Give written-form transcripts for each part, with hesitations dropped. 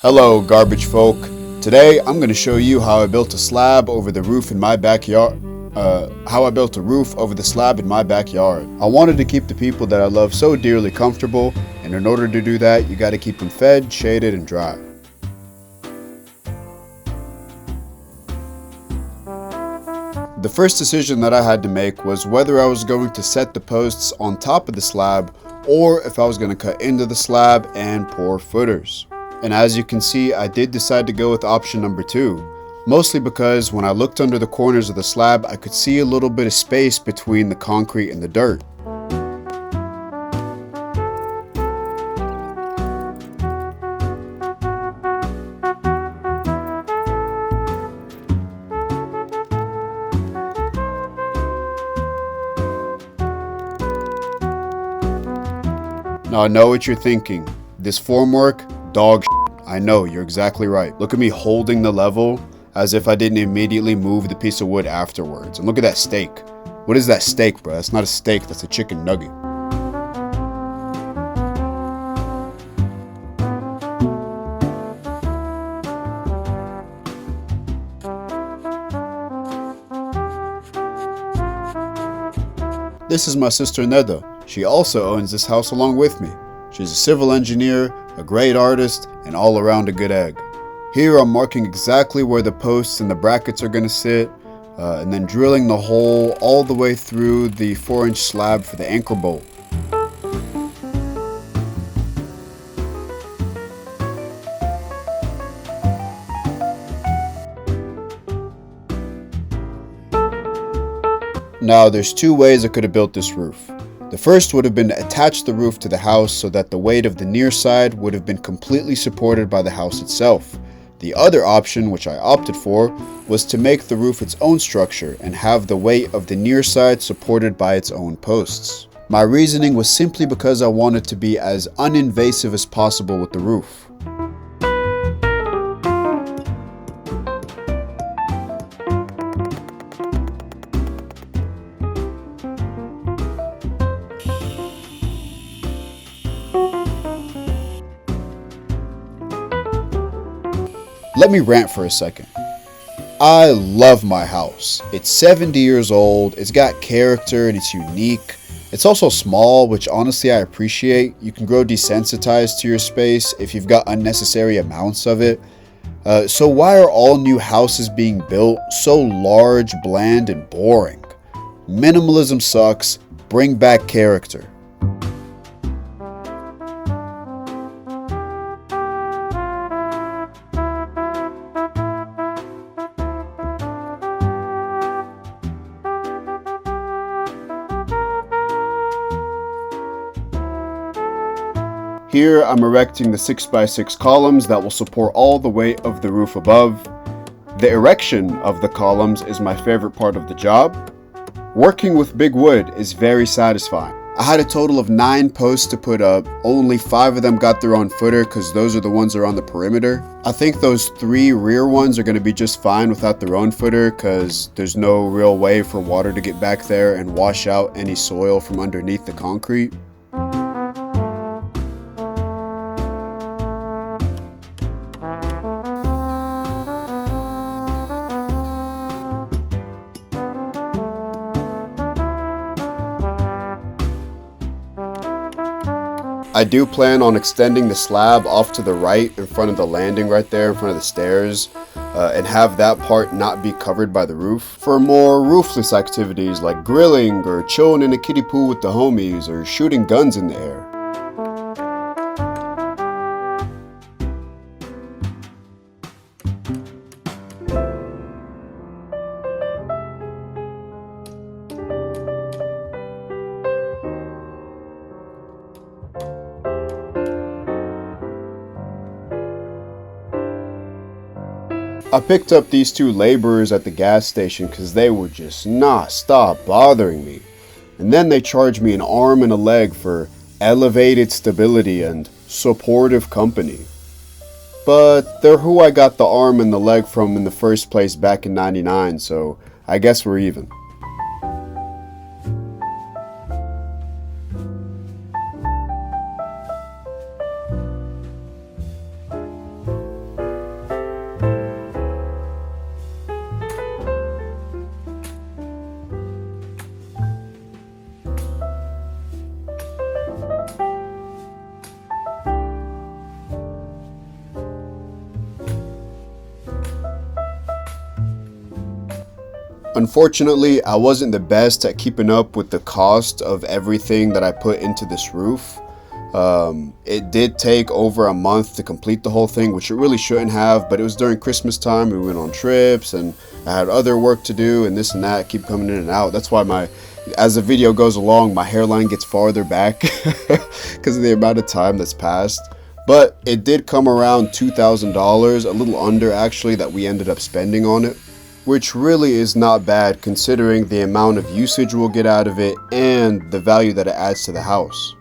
Hello, garbage folk. Today I'm going to show you how I built a slab over the roof in my backyard. How I built a roof over the slab in my backyard. I wanted to keep the people that I love so dearly comfortable, and in order to do that, you got to keep them fed, shaded, and dry. The first decision that I had to make was whether I was going to set the posts on top of the slab or if I was going to cut into the slab and pour footers. And as you can see, I did decide to go with option number 2, mostly because when I looked under the corners of the slab, I could see a little bit of space between the concrete and the dirt. Now I know what you're thinking. This formwork? Dog shit. I know, you're exactly right. Look at me holding the level as if I didn't immediately move the piece of wood afterwards. And look at that steak. What is that steak, bro? That's not a steak, that's a chicken nugget. This is my sister Neda. She also owns this house along with me. She's a civil engineer, a great artist, and all around a good egg. Here I'm marking exactly where the posts and the brackets are going to sit, and then drilling the hole all the way through the 4-inch slab for the anchor bolt. Now there's 2 ways I could have built this roof. The first would have been to attach the roof to the house so that the weight of the near side would have been completely supported by the house itself. The other option, which I opted for, was to make the roof its own structure and have the weight of the near side supported by its own posts. My reasoning was simply because I wanted to be as uninvasive as possible with the roof. Let me rant for a second. I love my house. It's 70 years old, it's got character and it's unique. It's also small, which honestly I appreciate. You can grow desensitized to your space if you've got unnecessary amounts of it. So why are all new houses being built so large, bland, and boring? Minimalism sucks. Bring back character. Here I'm erecting the 6x6 columns that will support all the weight of the roof above. The erection of the columns is my favorite part of the job. Working with big wood is very satisfying. I had a total of 9 posts to put up. Only 5 of them got their own footer because those are the ones that are on the perimeter. I think those 3 rear ones are going to be just fine without their own footer because there's no real way for water to get back there and wash out any soil from underneath the concrete. I do plan on extending the slab off to the right in front of the landing right there in front of the stairs and have that part not be covered by the roof for more roofless activities like grilling or chilling in a kiddie pool with the homies or shooting guns in the air. I picked up these 2 laborers at the gas station because they would just not stop bothering me. And then they charged me an arm and a leg for elevated stability and supportive company. But they're who I got the arm and the leg from in the first place back in '99, so I guess we're even. Unfortunately, I wasn't the best at keeping up with the cost of everything that I put into this roof. It did take over a month to complete the whole thing, which it really shouldn't have, but it was during Christmas time. We went on trips and I had other work to do and this and that, keep coming in and out. That's why as the video goes along, my hairline gets farther back because of the amount of time that's passed. But it did come around $2,000, a little under actually, that we ended up spending on it, which really is not bad considering the amount of usage we'll get out of it and the value that it adds to the house.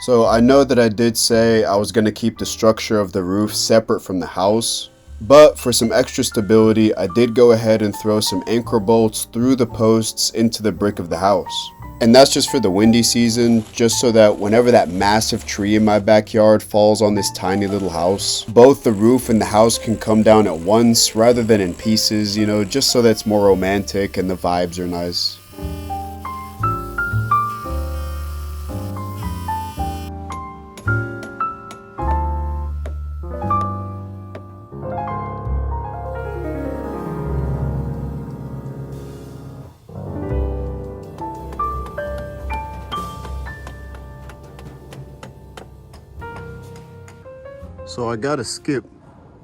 So I know that I did say I was going to keep the structure of the roof separate from the house, but for some extra stability, I did go ahead and throw some anchor bolts through the posts into the brick of the house. And that's just for the windy season, just so that whenever that massive tree in my backyard falls on this tiny little house, both the roof and the house can come down at once rather than in pieces, you know, just so that it's more romantic and the vibes are nice. So I gotta skip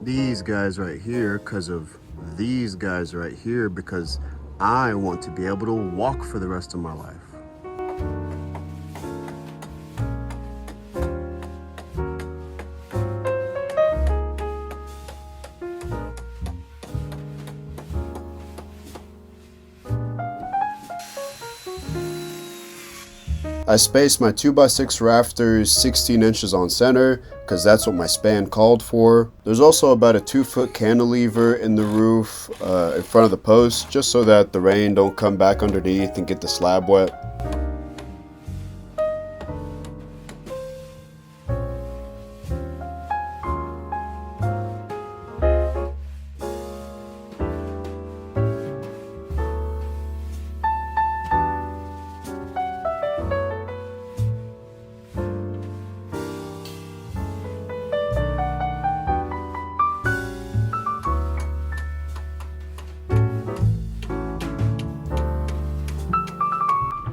these guys right here because of these guys right here, because I want to be able to walk for the rest of my life. I spaced my 2x6 rafters 16 inches on center because that's what my span called for. There's also about a 2-foot cantilever in the roof in front of the post, just so that the rain don't come back underneath and get the slab wet.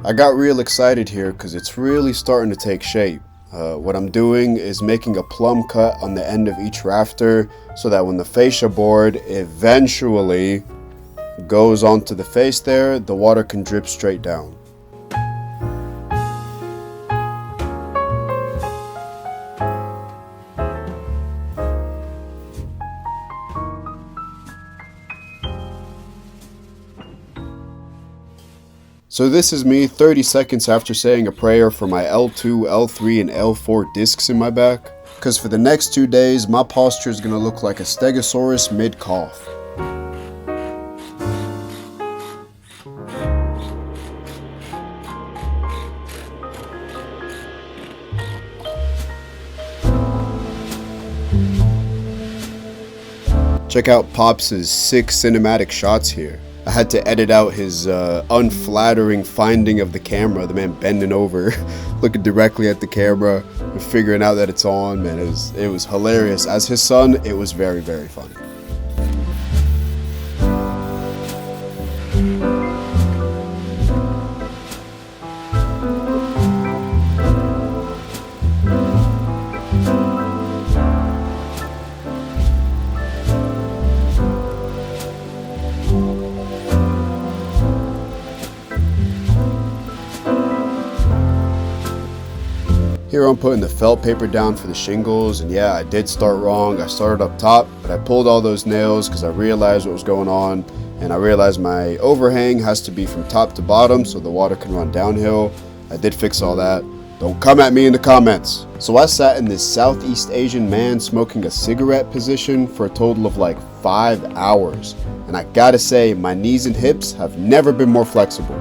I got real excited here because it's really starting to take shape. What I'm doing is making a plumb cut on the end of each rafter so that when the fascia board eventually goes onto the face there, the water can drip straight down. So this is me 30 seconds after saying a prayer for my L2, L3, and L4 discs in my back. Because for the next 2 days, my posture is going to look like a stegosaurus mid-cough. Check out Pops' 6 cinematic shots here. I had to edit out his unflattering finding of the camera, the man bending over, looking directly at the camera, and figuring out that it's on. Man, it was hilarious. As his son, it was very, very funny. Here I'm putting the felt paper down for the shingles, and yeah, I did start wrong. I started up top, but I pulled all those nails because I realized what was going on, and I realized my overhang has to be from top to bottom so the water can run downhill. I did fix all that. Don't come at me in the comments. So I sat in this Southeast Asian man smoking a cigarette position for a total of like 5 hours, and I gotta say, my knees and hips have never been more flexible.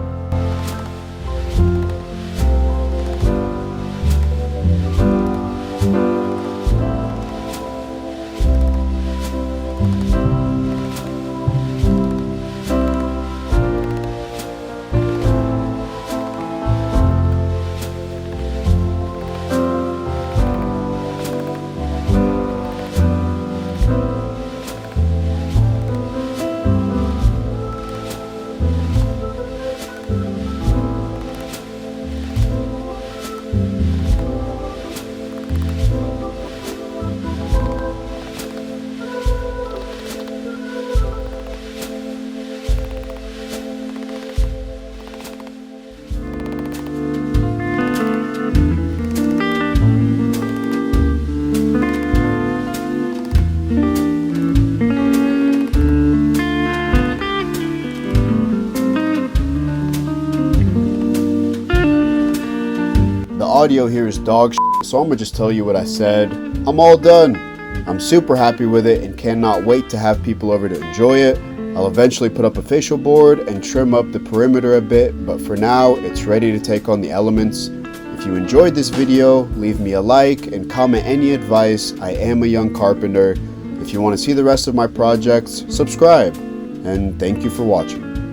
audio here is dog shit, so I'm gonna just tell you what I said. I'm all done. I'm super happy with it and cannot wait to have people over to enjoy it. I'll eventually put up a facial board and trim up the perimeter a bit, but for now, it's ready to take on the elements. If you enjoyed this video, leave me a like and comment any advice. I am a young carpenter. If you want to see the rest of my projects, subscribe. And thank you for watching.